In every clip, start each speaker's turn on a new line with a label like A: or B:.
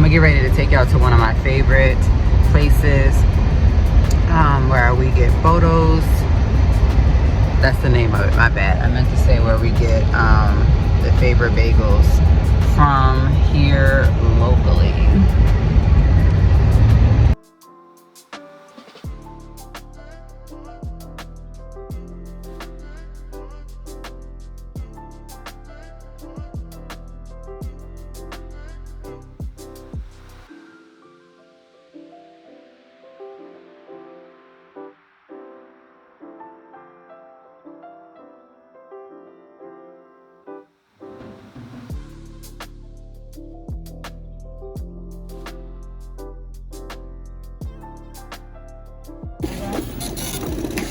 A: gonna get ready to take y'all to one of my favorite places where we get photos. That's the name of it, my bad. I meant to say where we get the favorite bagels from here locally.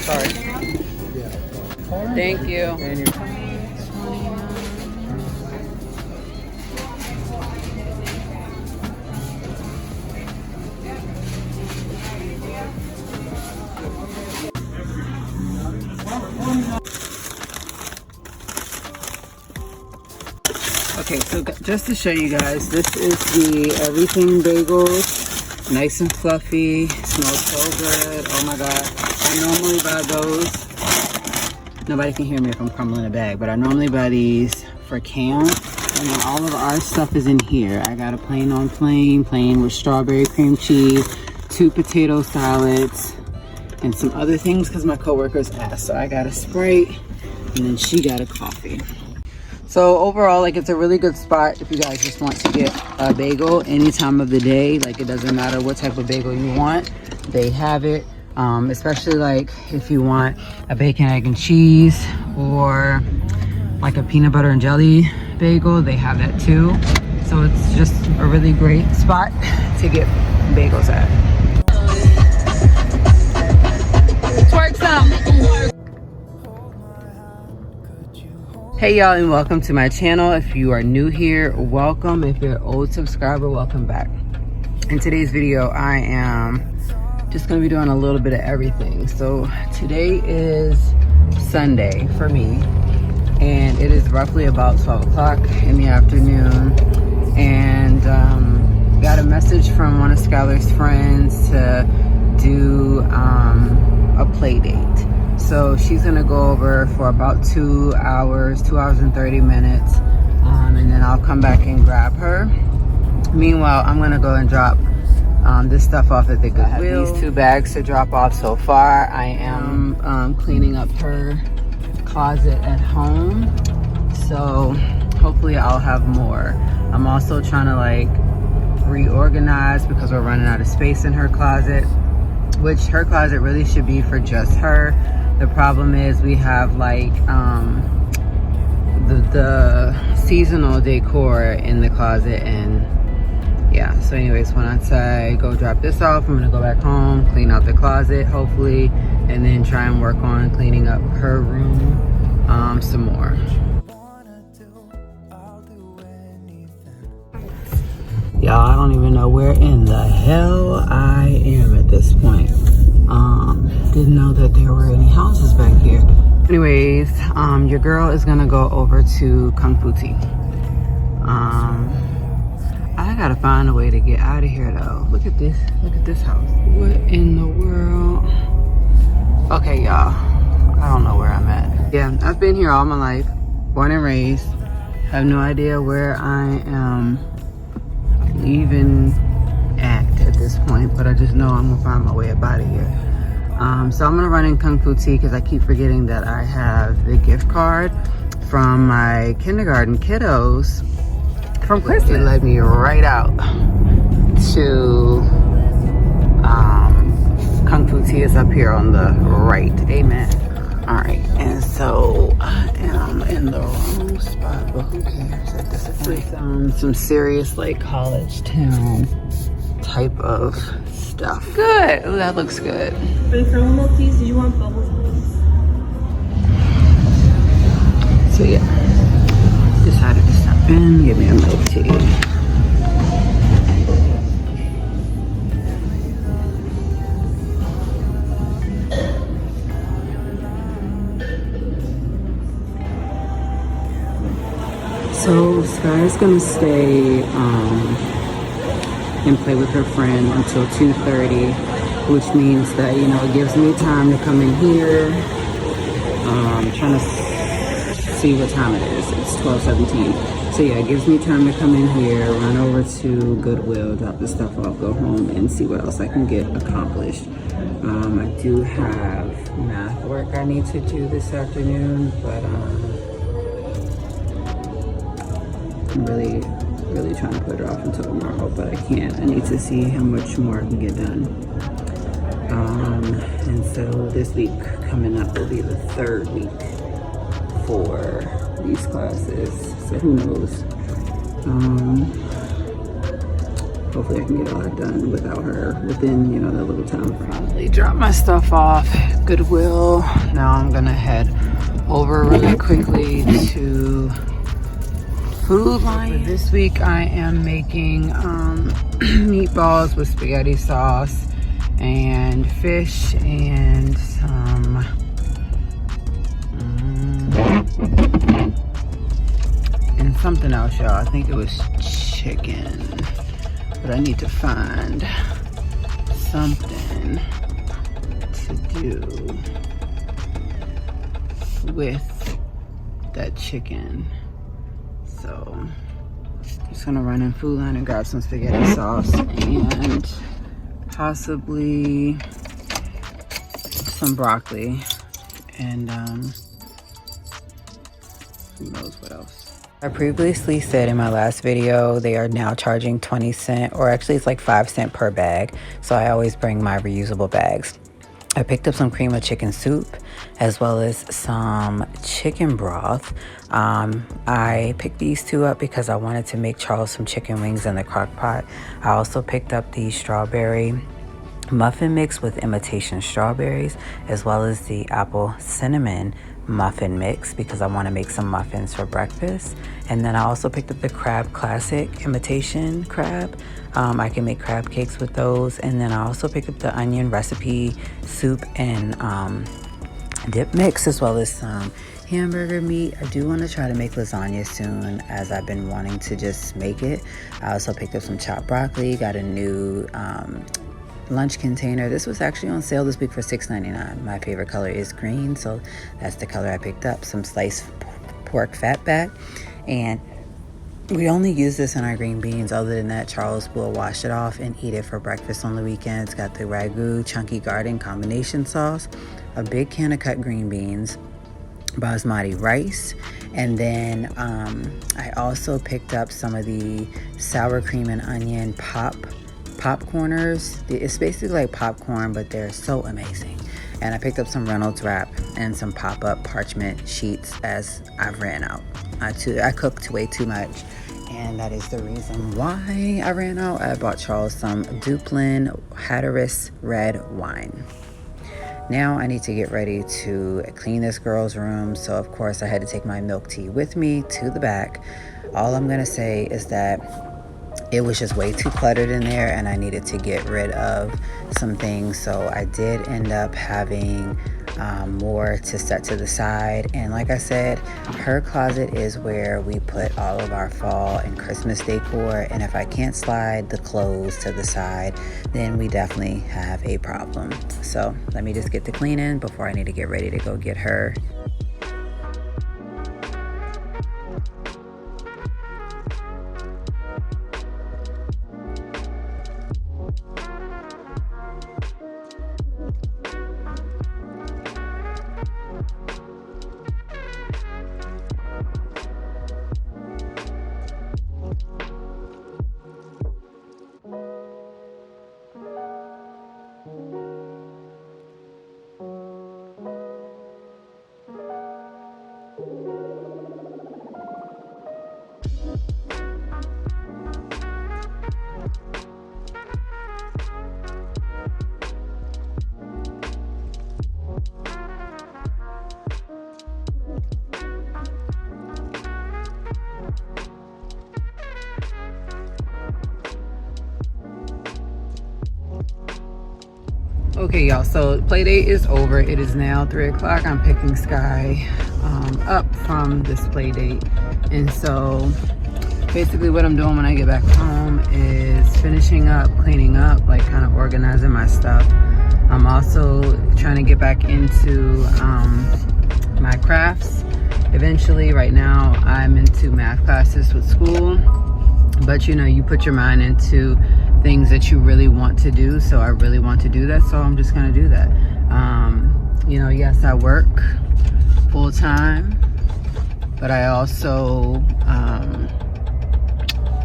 A: Sorry. Thank you. Okay, so just to show you guys, this is the everything bagels. Nice and fluffy, smells so good. Oh my god, I normally buy those. Nobody can hear me if I'm crumbling a bag, but I normally buy these for camp. And then all of our stuff is in here. I got a plain on plain with strawberry cream cheese, 2 potato salads, and some other things because my coworkers asked. So I got a Sprite, and then she got a coffee. So overall, like, it's a really good spot if you guys just want to get a bagel any time of the day. Like, it doesn't matter what type of bagel you want, they have it. Especially like if you want a bacon, egg, and cheese, or like a peanut butter and jelly bagel, they have that too. So it's just a really great spot to get bagels at. Twerk some. Hey y'all, and welcome to my channel. If you are new here, welcome. If you're an old subscriber, welcome back. In today's video, I am just gonna be doing a little bit of everything. So today is Sunday for me, and it is roughly about 12 o'clock in the afternoon. And got a message from one of Skylar's friends to do a play date. So she's gonna go over for about 2 hours and 30 minutes, and then I'll come back and grab her. Meanwhile, I'm gonna go and drop this stuff off at the Goodwill. I have these 2 bags to drop off so far. I am cleaning up her closet at home, so hopefully I'll have more. I'm also trying to like reorganize because we're running out of space in her closet, which her closet really should be for just her. The problem is we have like the seasonal decor in the closet, and yeah. So anyways, once I go drop this off, I'm gonna go back home, clean out the closet hopefully, and then try and work on cleaning up her room some more. Y'all, I don't even know where in the hell I am at this point. Didn't know that there were any houses back here. Anyways, your girl is gonna go over to Kung Fu Tea. I gotta find a way to get out of here though. Look at this house. What in the world? Okay, y'all, I don't know where I'm at. Yeah, I've been here all my life, born and raised. Have no idea where I am even at this point, but I just know I'm gonna find my way up out of here. So I'm gonna run in Kung Fu Tea because I keep forgetting that I have the gift card from my kindergarten kiddos from Christmas. It led me right out to Kung Fu Tea is up here on the right. Amen. All right, and so I am in the wrong spot, but who cares at this point? Some serious like college town type of stuff. Good. Oh, that looks good.
B: For the caramel milk teas, did you want bubbles, please?
A: So yeah, decided to stop in, give me a milk tea. So Sky's gonna stay and play with her friend until 2:30, which means that, you know, it gives me time to come in here. Trying to see what time it is. It's 12:17. So yeah, it gives me time to come in here, run over to Goodwill, drop the stuff off, go home, and see what else I can get accomplished. I do have math work I need to do this afternoon, but I'm really trying to put it off until tomorrow, but I can't. I need to see how much more I can get done. And so this week coming up will be the 3rd week for these classes, so who knows. Hopefully I can get all that done without her within, you know, that little time frame. Finally drop my stuff off at Goodwill. Now I'm gonna head over really quickly to Food Lion. For this week I am making meatballs with spaghetti sauce and fish and some and something else, y'all. I think it was chicken, but I need to find something to do with that chicken. So I'm just gonna run in Food Lion and grab some spaghetti sauce and possibly some broccoli and who knows what else. I previously said in my last video they are now charging 20 cents, or actually it's like 5 cents per bag, so I always bring my reusable bags. I picked up some cream of chicken soup as well as some chicken broth. I picked these two up because I wanted to make Charles some chicken wings in the crock pot. I also picked up the strawberry muffin mix with imitation strawberries, as well as the apple cinnamon muffin mix because I want to make some muffins for breakfast. And then I also picked up the crab classic imitation crab. I can make crab cakes with those. And then I also picked up the onion recipe soup and dip mix, as well as some hamburger meat. I do want to try to make lasagna soon, as I've been wanting to just make it. I also picked up some chopped broccoli, got a new lunch container. This was actually on sale this week for $6.99. My favorite color is green, so that's the color I picked up. Some sliced pork fatback, and we only use this in our green beans. Other than that, Charles will wash it off and eat it for breakfast on the weekends. Got the Ragu Chunky Garden combination sauce, a big can of cut green beans, basmati rice, and then I also picked up some of the sour cream and onion popcorners. It's basically like popcorn, but they're so amazing. And I picked up some Reynolds wrap and some pop-up parchment sheets, as I've ran out. I cooked way too much, and that is the reason why I ran out. I bought Charles some Duplin Hatteras red wine. Now I need to get ready to clean this girl's room, so of course I had to take my milk tea with me to the back. All I'm gonna say is that it was just way too cluttered in there, and I needed to get rid of some things. So I did end up having more to set to the side. And like I said, her closet is where we put all of our fall and Christmas decor. And if I can't slide the clothes to the side, then we definitely have a problem. So let me just get the cleaning before I need to get ready to go get her. Okay, y'all, so play date is over. It is now 3 o'clock. I'm picking Sky up from this play date, and so basically what I'm doing when I get back home is finishing up, cleaning up, like kind of organizing my stuff. I'm also trying to get back into my crafts eventually. Right now I'm into math classes with school, but you know, you put your mind into things that you really want to do. So I really want to do that, so I'm just gonna do that. You know, yes, I work full-time, but I also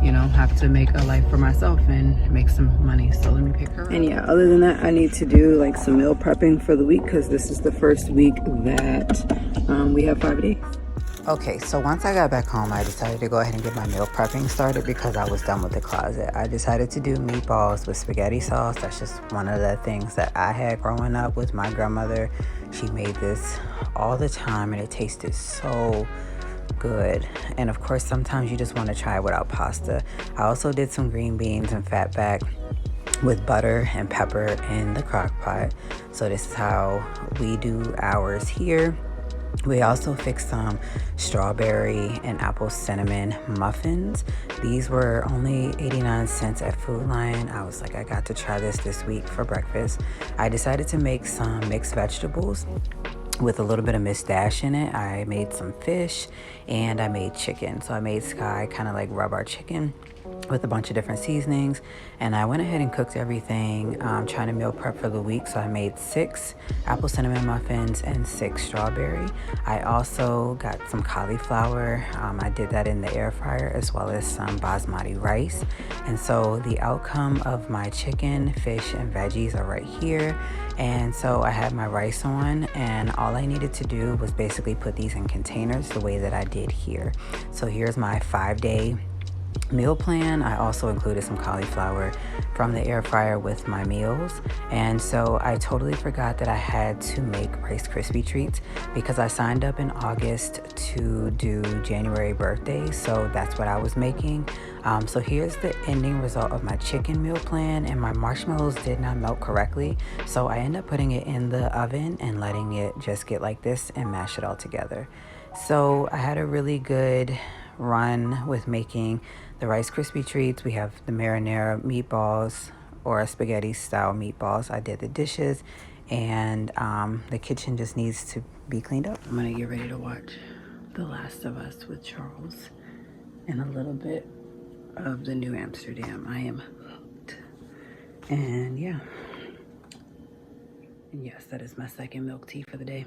A: you know, have to make a life for myself and make some money. So let me pick her up. And yeah, other than that, I need to do like some meal prepping for the week, because this is the first week that we have 5 days. Okay, so once I got back home, I decided to go ahead and get my meal prepping started because I was done with the closet. I decided to do meatballs with spaghetti sauce. That's just one of the things that I had growing up with my grandmother. She made this all the time and it tasted so good. And of course, sometimes you just want to try it without pasta. I also did some green beans and fatback with butter and pepper in the crock pot. So this is how we do ours here. We also fixed some strawberry and apple cinnamon muffins. These were only 89 cents at Food Lion. I was like, I got to try this week for breakfast. I decided to make some mixed vegetables with a little bit of Miss Dash in it. I made some fish and I made chicken. So I made Sky kind of like rub our chicken with a bunch of different seasonings, and I went ahead and cooked everything, trying to meal prep for the week. So I made 6 apple cinnamon muffins and 6 strawberry. I also got some cauliflower. I did that in the air fryer, as well as some basmati rice. And so the outcome of my chicken, fish, and veggies are right here. And so I had my rice on, and all I needed to do was basically put these in containers the way that I did here. So here's my 5-day meal plan. I also included some cauliflower from the air fryer with my meals. And so I totally forgot that I had to make Rice Krispie treats because I signed up in August to do January birthdays. So that's what I was making. So here's the ending result of my chicken meal plan, and my marshmallows did not melt correctly. So I ended up putting it in the oven and letting it just get like this and mash it all together. So I had a really good run with making the Rice Krispie treats. We have the marinara meatballs, or spaghetti style meatballs. I did the dishes, and the kitchen just needs to be cleaned up. I'm gonna get ready to watch The Last of Us with Charles and a little bit of the New Amsterdam. I am hooked. And yeah. And yes, that is my second milk tea for the day.